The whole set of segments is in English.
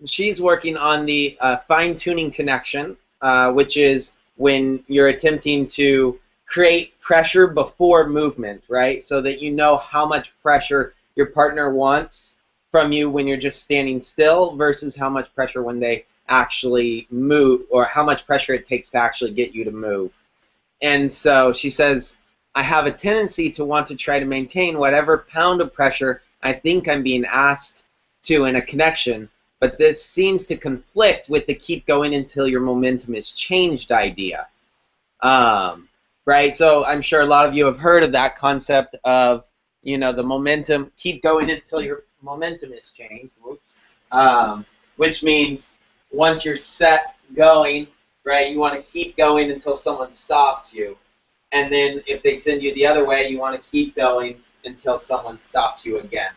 she's working on the fine-tuning connection, which is when you're attempting to create pressure before movement, right? So that you know how much pressure your partner wants from you when you're just standing still versus how much pressure when they actually move, or how much pressure it takes to actually get you to move. And so she says, I have a tendency to want to try to maintain whatever pound of pressure I think I'm being asked to in a connection, but this seems to conflict with the keep going until your momentum is changed idea. Right? So I'm sure a lot of you have heard of that concept of, the momentum, keep going until your momentum is changed, which means once you're set going, right, you want to keep going until someone stops you. And then if they send you the other way, you want to keep going until someone stops you again.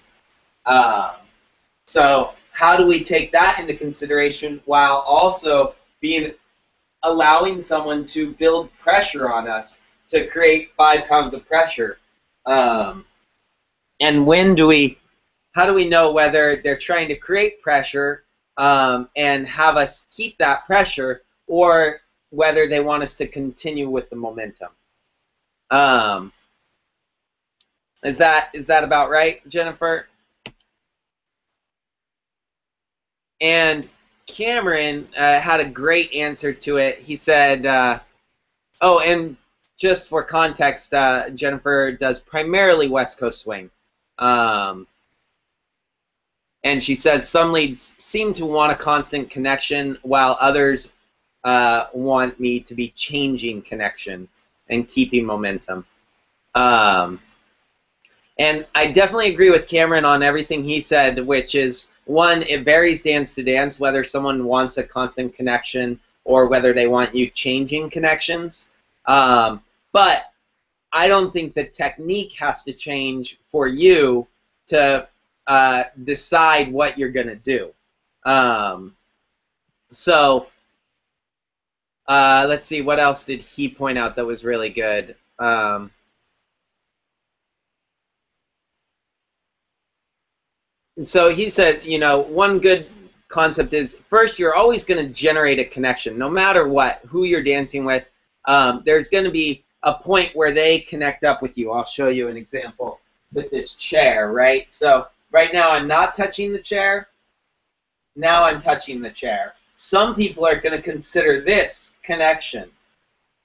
So how do we take that into consideration while also allowing someone to build pressure on us to create 5 pounds of pressure? And how do we know whether they're trying to create pressure and have us keep that pressure, or whether they want us to continue with the momentum? Is that about right, Jennifer? And Cameron had a great answer to it. He said, oh, and just for context, Jennifer does primarily West Coast swing. And she says some leads seem to want a constant connection, while others want me to be changing connection and keeping momentum. And I definitely agree with Cameron on everything he said, which is, one, it varies dance to dance whether someone wants a constant connection or whether they want you changing connections. But I don't think the technique has to change for you to decide what you're going to do. So let's see, what else did he point out that was really good? And so he said, one good concept is, first, you're always going to generate a connection. No matter who you're dancing with, there's going to be a point where they connect up with you. I'll show you an example with this chair, right? So right now I'm not touching the chair. Now I'm touching the chair. Some people are going to consider this connection.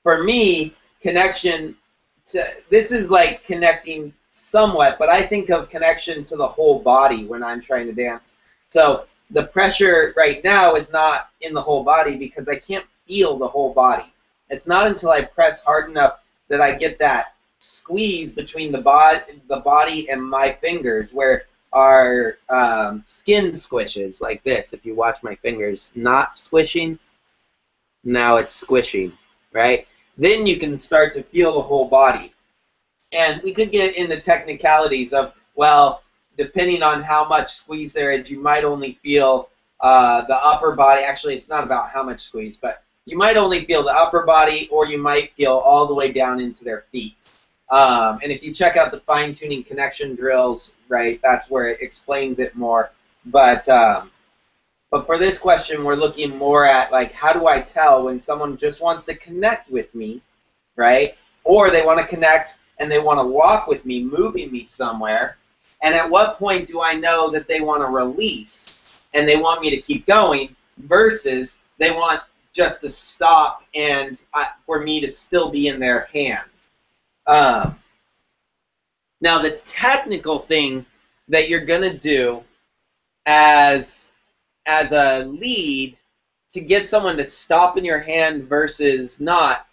For me, this is like connecting somewhat, but I think of connection to the whole body when I'm trying to dance. So the pressure right now is not in the whole body because I can't feel the whole body. It's not until I press hard enough that I get that squeeze between the body and my fingers, where our skin squishes like this. If you watch my fingers, not squishing, now it's squishing, right? Then you can start to feel the whole body. And we could get into technicalities of, well, depending on how much squeeze there is, you might only feel the upper body. Actually, it's not about how much squeeze, but you might only feel the upper body, or you might feel all the way down into their feet. And if you check out the fine-tuning connection drills, right, that's where it explains it more. But for this question, we're looking more at, like, how do I tell when someone just wants to connect with me, right, or they want to connect and they want to walk with me, moving me somewhere, and at what point do I know that they want to release and they want me to keep going versus they want just to stop and for me to still be in their hand. Now, the technical thing that you're going to do as a lead to get someone to stop in your hand versus not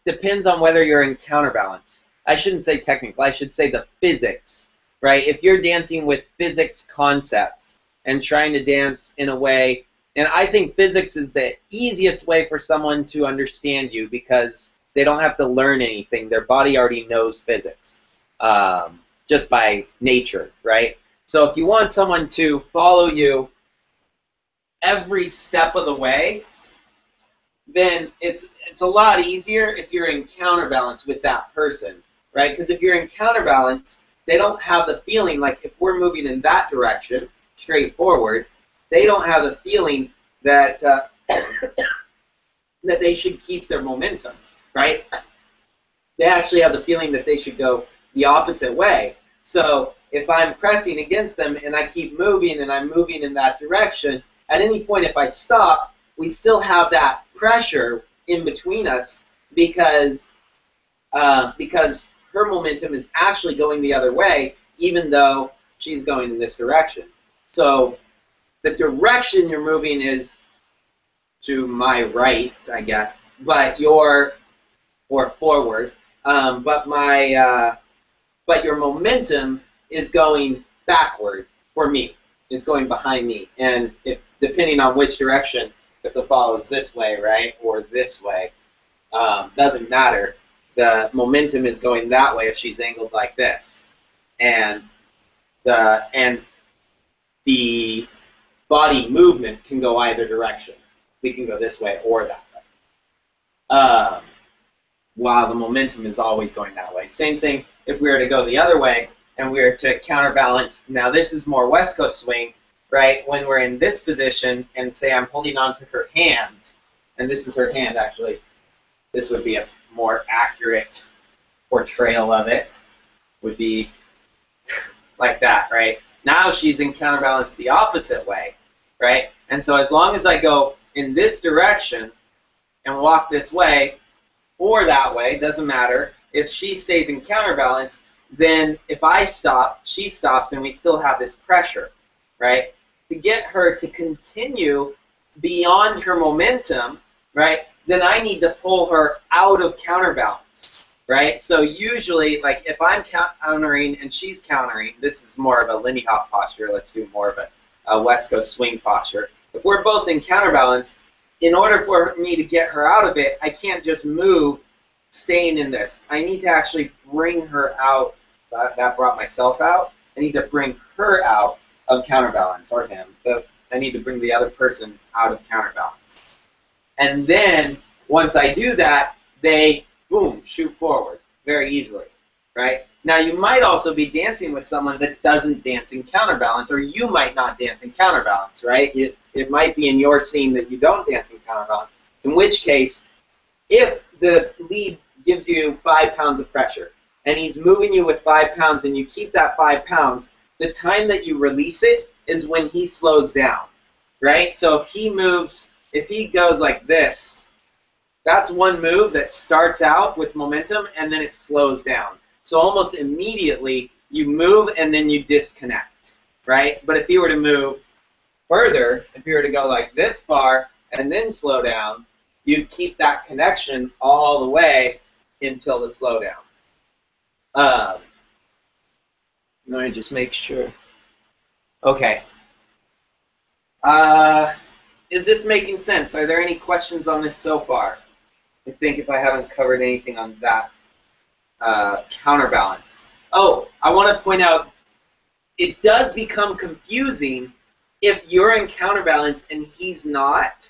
depends on whether you're in counterbalance. I shouldn't say technical, I should say the physics, right? If you're dancing with physics concepts and trying to dance in a way, and I think physics is the easiest way for someone to understand you because they don't have to learn anything. Their body already knows physics just by nature, right? So if you want someone to follow you every step of the way, then it's a lot easier if you're in counterbalance with that person, right? Because if you're in counterbalance, they don't have the feeling like if we're moving in that direction, straight forward, they don't have a feeling that that they should keep their momentum, right? They actually have the feeling that they should go the opposite way. So if I'm pressing against them and I keep moving and I'm moving in that direction, at any point if I stop, we still have that pressure in between us because her momentum is actually going the other way, even though she's going in this direction. So the direction you're moving is to my right, I guess, but or forward, but your momentum is going backward for me, is going behind me, and if depending on which direction, if the ball is this way, right, or this way, doesn't matter. The momentum is going that way if she's angled like this, and the body movement can go either direction. We can go this way or that way. While the momentum is always going that way. Same thing if we were to go the other way and we were to counterbalance. Now this is more West Coast swing, right? When we're in this position and say I'm holding on to her hand, and this is her hand actually, this would be a more accurate portrayal of it, would be like that, right? Now she's in counterbalance the opposite way, right? And so as long as I go in this direction and walk this way or that way, doesn't matter. If she stays in counterbalance, then if I stop, she stops, and we still have this pressure, right? To get her to continue beyond her momentum, right, then I need to pull her out of counterbalance, right? So usually, like if I'm countering and she's countering, this is more of a Lindy Hop posture. Let's do more of a West Coast swing posture. If we're both in counterbalance, in order for me to get her out of it, I can't just move staying in this. I need to actually bring her out. That brought myself out. I need to bring her out of counterbalance, or him. I need to bring the other person out of counterbalance. And then, once I do that, they, boom, shoot forward very easily, right? Now, you might also be dancing with someone that doesn't dance in counterbalance, or you might not dance in counterbalance, right? It might be in your scene that you don't dance in counterbalance, in which case, if the lead gives you 5 pounds of pressure, and he's moving you with 5 pounds, and you keep that 5 pounds, the time that you release it is when he slows down, right? So if he moves, if he goes like this, that's one move that starts out with momentum, and then it slows down. So almost immediately, you move and then you disconnect, right? But if you were to move further, if you were to go like this far and then slow down, you'd keep that connection all the way until the slowdown. Let me just make sure. Okay. Is this making sense? Are there any questions on this so far? I think if I haven't covered anything on that. Counterbalance. Oh, I want to point out, it does become confusing if you're in counterbalance and he's not,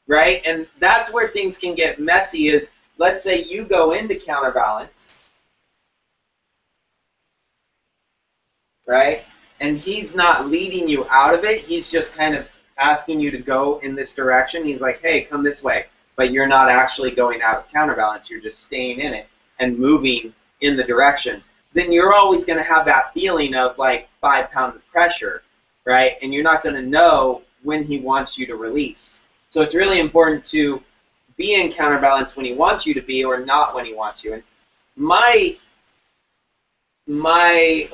right? And that's where things can get messy is, let's say you go into counterbalance, right? And he's not leading you out of it. He's just kind of asking you to go in this direction. He's like, hey, come this way. But you're not actually going out of counterbalance. You're just staying in it and moving in the direction. Then you're always going to have that feeling of like 5 pounds of pressure, right? And you're not going to know when he wants you to release. So it's really important to be in counterbalance when he wants you to be, or not when he wants you. And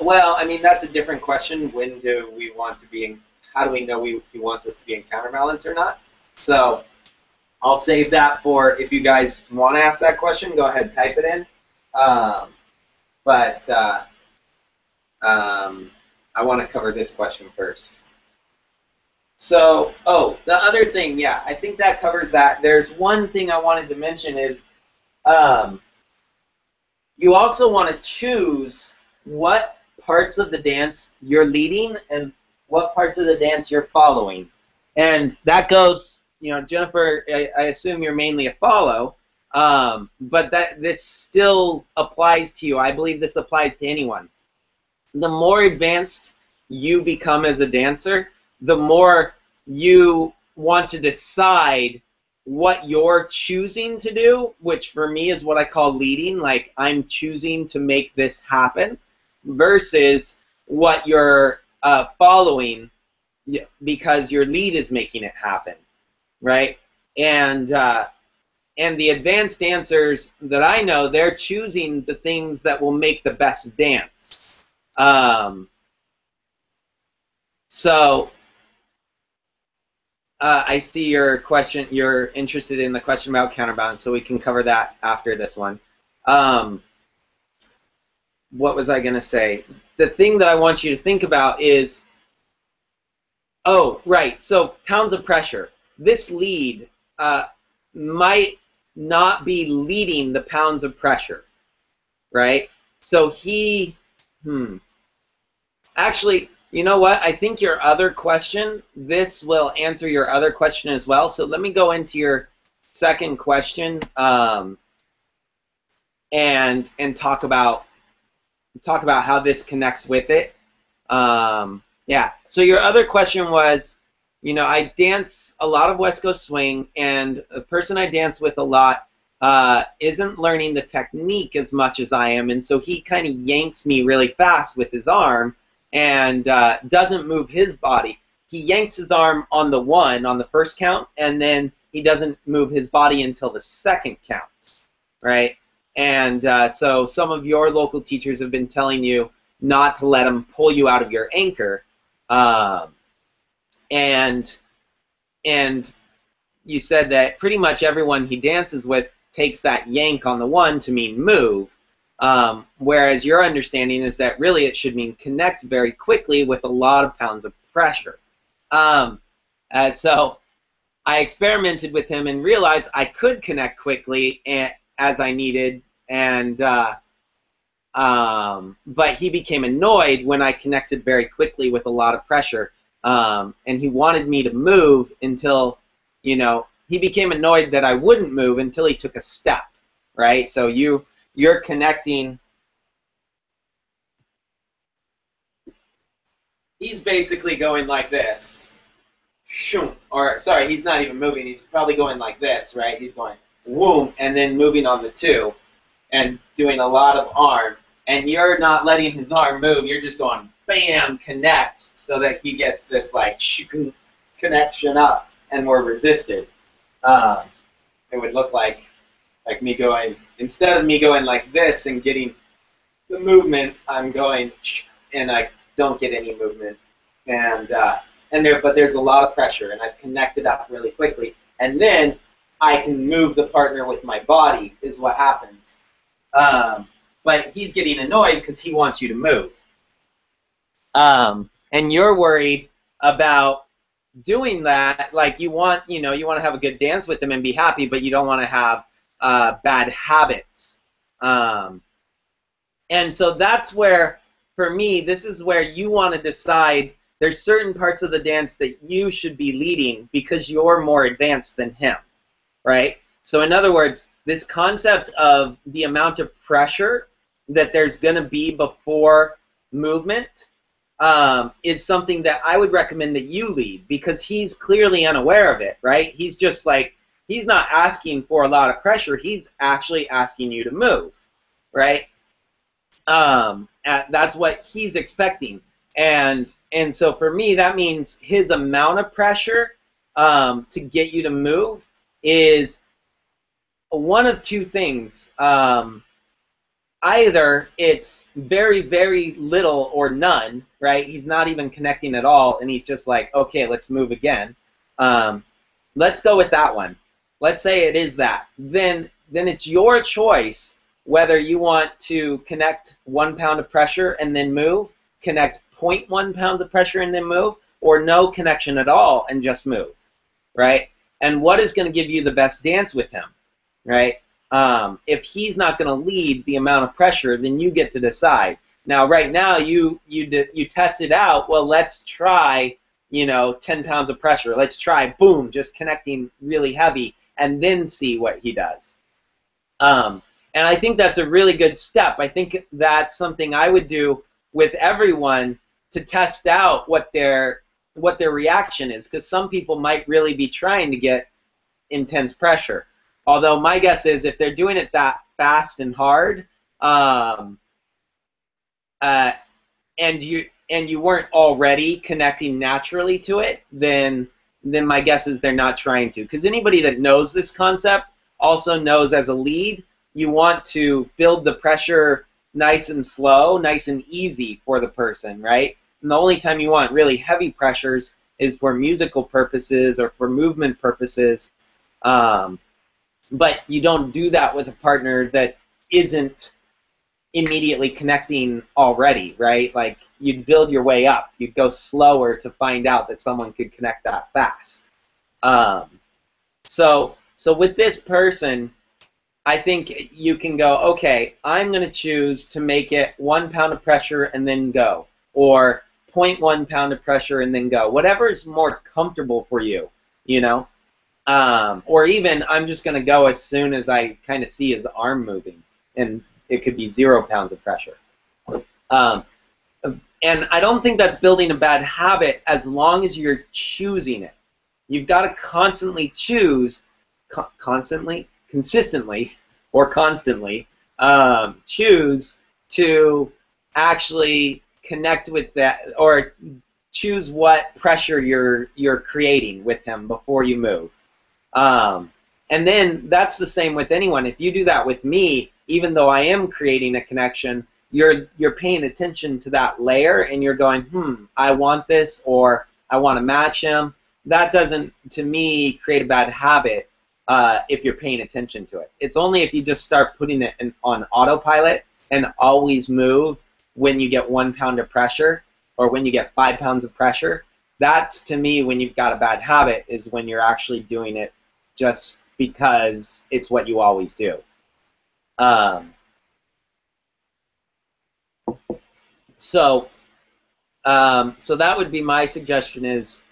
well, I mean, that's a different question. When do we want to be in, how do we know he wants us to be in counterbalance or not? So I'll save that for if you guys want to ask that question, go ahead, type it in. I want to cover this question first. So, the other thing, yeah, I think that covers that. There's one thing I wanted to mention is you also want to choose what parts of the dance you're leading and what parts of the dance you're following. And that goes, you know, Jennifer, I assume you're mainly a follow, but this still applies to you. I believe this applies to anyone. The more advanced you become as a dancer, the more you want to decide what you're choosing to do, which for me is what I call leading, like I'm choosing to make this happen, versus what you're following because your lead is making it happen, right? And the advanced dancers that I know, they're choosing the things that will make the best dance. So I see your question. You're interested in the question about counterbalance, so we can cover that after this one. What was I going to say? The thing that I want you to think about is, oh, right, so pounds of pressure. This lead might not be leading the pounds of pressure, right? So he, actually, you know what? I think your other question, this will answer your other question as well. So let me go into your second question and talk about how this connects with it. Yeah. So your other question was, you know, I dance a lot of West Coast swing, and the person I dance with a lot isn't learning the technique as much as I am, and so he kind of yanks me really fast with his arm and doesn't move his body. He yanks his arm on the one, on the first count, and then he doesn't move his body until the second count, right? And so some of your local teachers have been telling you not to let him pull you out of your anchor, and you said that pretty much everyone he dances with takes that yank on the one to mean move, whereas your understanding is that really it should mean connect very quickly with a lot of pounds of pressure. So I experimented with him and realized I could connect quickly as I needed, and but he became annoyed when I connected very quickly with a lot of pressure, and he wanted me to move until, you know, he became annoyed that I wouldn't move until he took a step, right? So you're connecting. He's basically going like this. Or, sorry, he's not even moving. He's probably going like this, right? He's going, whoom, and then moving on the two and doing a lot of arm. And you're not letting his arm move. You're just going, bam, connect, so that he gets this, like, connection up, and we're resisted. It would look like me going, instead of me going like this and getting the movement, I'm going, and I don't get any movement. But there's a lot of pressure, and I've connected up really quickly. And then I can move the partner with my body, is what happens. But he's getting annoyed because he wants you to move. And you're worried about doing that, like you want to have a good dance with him and be happy, but you don't want to have bad habits. And so that's where, for me, this is where you want to decide there's certain parts of the dance that you should be leading because you're more advanced than him, right? So in other words, this concept of the amount of pressure that there's going to be before movement is something that I would recommend that you lead, because he's clearly unaware of it, right? He's just like, he's not asking for a lot of pressure. He's actually asking you to move, right? That's what he's expecting. And so for me, that means his amount of pressure to get you to move is one of two things. Either it's very, very little or none, right? He's not even connecting at all, and he's just like, okay, let's move again. Let's go with that one. Let's say it is that. Then it's your choice whether you want to connect 1 pound of pressure and then move, connect 0.1 pounds of pressure and then move, or no connection at all and just move, right? And what is going to give you the best dance with him, right? If he's not going to lead the amount of pressure, then you get to decide. Now, right now, you test it out. Well, let's try, 10 pounds of pressure. Let's try, boom, just connecting really heavy, and then see what he does. And I think that's a really good step. I think that's something I would do with everyone to test out what their what their reaction is, because some people might really be trying to get intense pressure. Although my guess is if they're doing it that fast and hard, and you weren't already connecting naturally to it, then my guess is they're not trying to. Because anybody that knows this concept also knows as a lead, you want to build the pressure nice and slow, nice and easy for the person, right? And the only time you want really heavy pressures is for musical purposes or for movement purposes. But you don't do that with a partner that isn't immediately connecting already, right? Like, you'd build your way up. You'd go slower to find out that someone could connect that fast. So with this person, I think you can go, okay, I'm going to choose to make it 1 pound of pressure and then go, or 0.1 pound of pressure and then go. Whatever is more comfortable for you, you know? Or even, I'm just going to go as soon as I kind of see his arm moving, and it could be 0 pounds of pressure. And I don't think that's building a bad habit as long as you're choosing it. You've got to constantly choose, consistently, or constantly, choose to actually connect with that, or choose what pressure you're creating with him before you move. And then that's the same with anyone. If you do that with me, even though I am creating a connection, you're paying attention to that layer, and you're going, I want this, or I want to match him. That doesn't, to me, create a bad habit if you're paying attention to it. It's only if you just start putting it on autopilot and always move when you get 1 pound of pressure or when you get 5 pounds of pressure. That's, to me, when you've got a bad habit, is when you're actually doing it just because it's what you always do. So that would be my suggestion, is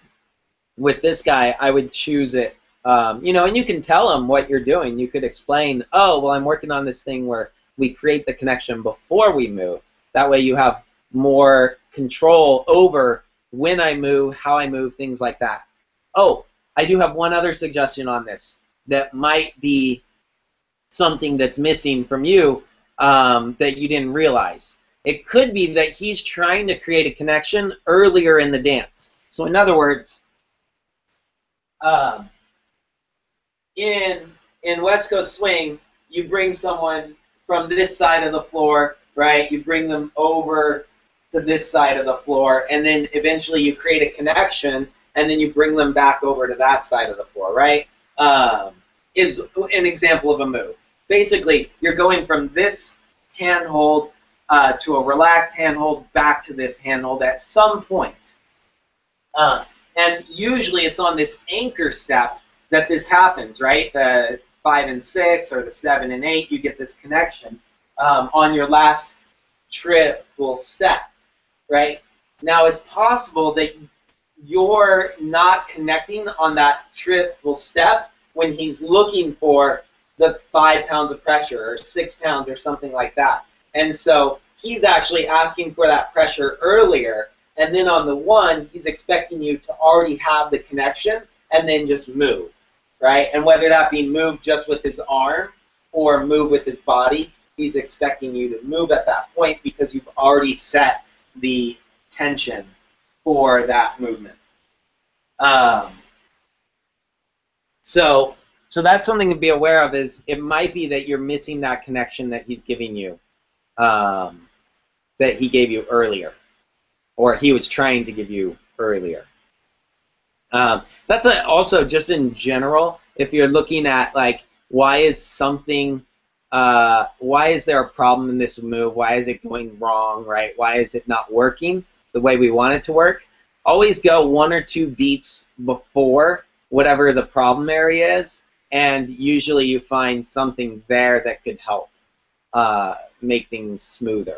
with this guy, I would choose it. You know, and you can tell him what you're doing. You could explain, oh, well, I'm working on this thing where we create the connection before we move. That way you have more control over when I move, how I move, things like that. Oh, I do have one other suggestion on this that might be something that's missing from you that you didn't realize. It could be that he's trying to create a connection earlier in the dance. So in other words, in West Coast Swing, you bring someone from this side of the floor, right? You bring them over to this side of the floor, and then eventually you create a connection, and then you bring them back over to that side of the floor, right? Is an example of a move. Basically, you're going from this handhold to a relaxed handhold back to this handhold at some point. And usually it's on this anchor step that this happens, right? The 5 and 6 or the 7 and 8, you get this connection on your last triple step, right? Now it's possible that you're not connecting on that triple step when he's looking for the 5 pounds of pressure or 6 pounds or something like that. And so he's actually asking for that pressure earlier, and then on the 1, he's expecting you to already have the connection and then just move, right? And whether that be move just with his arm or move with his body, he's expecting you to move at that point because you've already set the tension for that movement. So that's something to be aware of, is it might be that you're missing that connection that he's giving you, that he gave you earlier, or he was trying to give you earlier. That's also just in general, if you're looking at, like, why is something, why is there a problem in this move? Why is it going wrong, right? Why is it not working the way we want it to work? Always go 1 or 2 beats before whatever the problem area is, and usually you find something there that could help make things smoother.